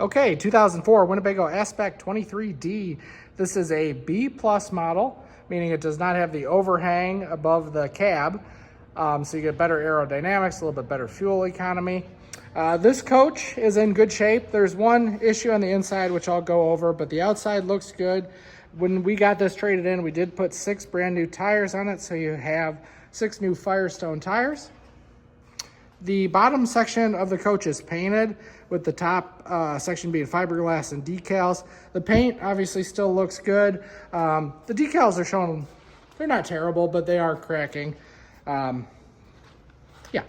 Okay, 2004 Winnebago Aspect 23D. This is a B+ model, meaning it does not have the overhang above the cab. So you get better aerodynamics, a little bit better fuel economy. This coach is in good shape. There's one issue on the inside, which I'll go over, but the outside looks good. When we got this traded in, we did put 6 brand new tires on it, so you have 6 new Firestone tires. The bottom section of the coach is painted, with the top section being fiberglass and decals. The paint obviously still looks good. The decals are showing, they're not terrible, but they are cracking. Yeah. All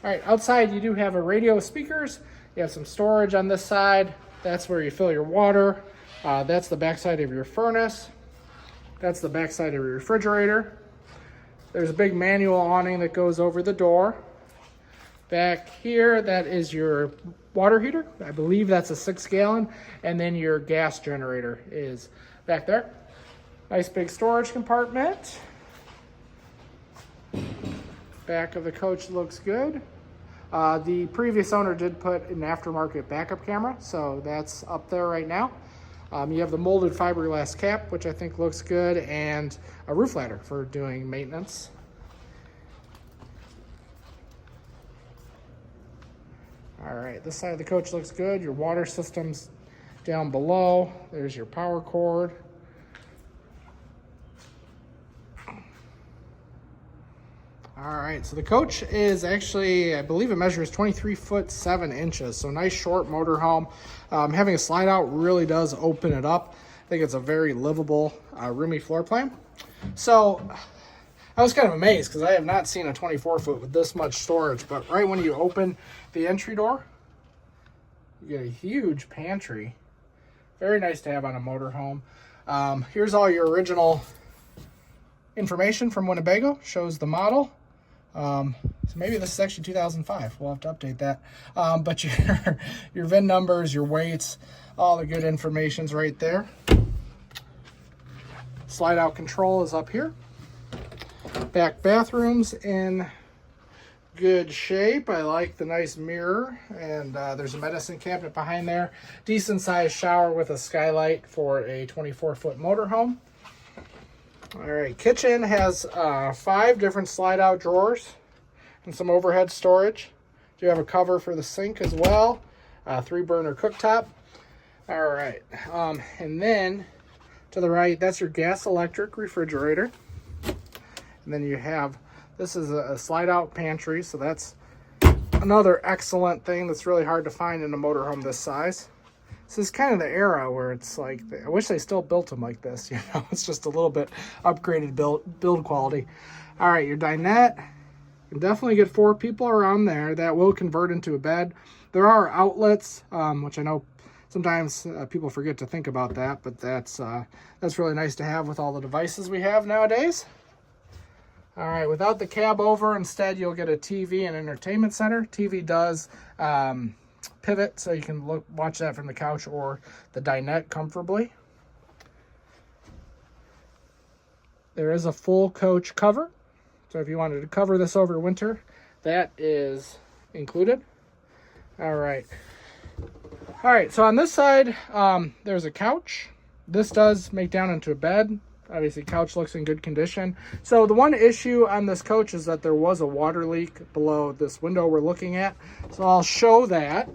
right, outside you do have a radio speakers. You have some storage on this side. That's where you fill your water. That's the backside of your furnace. That's the backside of your refrigerator. There's a big manual awning that goes over the door. Back here, that is your water heater. I believe that's a 6-gallon. And then your gas generator is back there. Nice big storage compartment. Back of the coach looks good. The previous owner did put an aftermarket backup camera, so that's up there right now. You have the molded fiberglass cap, which I think looks good, and a roof ladder for doing maintenance. All right, this side of the coach looks good. Your water system's down below. There's your power cord. All right, so the coach is actually, I believe it measures 23 foot 7 inches. So nice short motorhome. Having a slide out really does open it up. I think it's a very livable, roomy floor plan. So I was kind of amazed because I have not seen a 24 foot with this much storage, but right when you open the entry door, you get a huge pantry. Very nice to have on a motorhome. Here's all your original information from Winnebago. Shows the model. So maybe this is actually 2005. We'll have to update that. But your VIN numbers, your weights, all the good information's right there. Slide out control is up here. Back bathrooms in good shape. I like the nice mirror, and there's a medicine cabinet behind there. Decent sized shower with a skylight for a 24-foot motorhome. All right, kitchen has 5 different slide out drawers and some overhead storage. Do have a cover for the sink as well. 3-burner cooktop. All right, and then to the right, that's your gas electric refrigerator. And then you have, this is a slide out pantry, so that's another excellent thing that's really hard to find in a motorhome this size. This is kind of the era where it's like, I wish they still built them like this, you know, it's just a little bit upgraded build quality. All right, your dinette, you can definitely get 4 people around there. That will convert into a bed. There are outlets, which I know sometimes people forget to think about that, but that's really nice to have with all the devices we have nowadays. All right, without the cab over, instead you'll get a TV and entertainment center. TV does pivot, so you can watch that from the couch or the dinette comfortably. There is a full coach cover, so if you wanted to cover this over winter, that is included. All right, so on this side, there's a couch. This does make down into a bed. Obviously, couch looks in good condition. So the one issue on this coach is that there was a water leak below this window we're looking at. So I'll show that.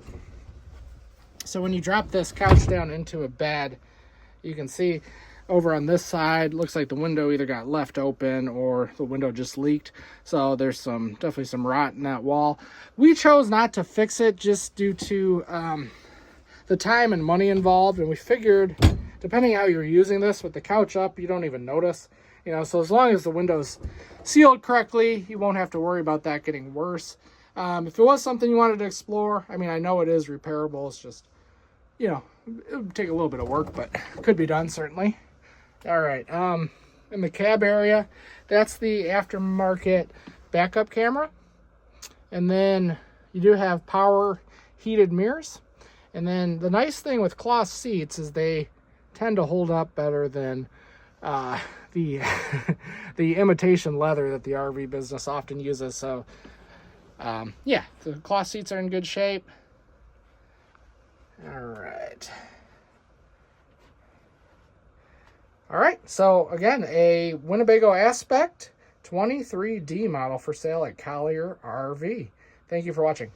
So when you drop this couch down into a bed, you can see over on this side, looks like the window either got left open or the window just leaked. So there's definitely some rot in that wall. We chose not to fix it just due to the time and money involved, and we figured, depending how you're using this, with the couch up, you don't even notice, you know, so as long as the window's sealed correctly, you won't have to worry about that getting worse. If it was something you wanted to explore, I mean, I know it is repairable. It's just, you know, it would take a little bit of work, but could be done, certainly. All right, in the cab area, that's the aftermarket backup camera. And then you do have power heated mirrors. And then the nice thing with cloth seats is they tend to hold up better than the imitation leather that the RV business often uses. So yeah, the cloth seats are in good shape. All right. All right, so again, a Winnebago Aspect 23D model for sale at Collier RV. Thank you for watching.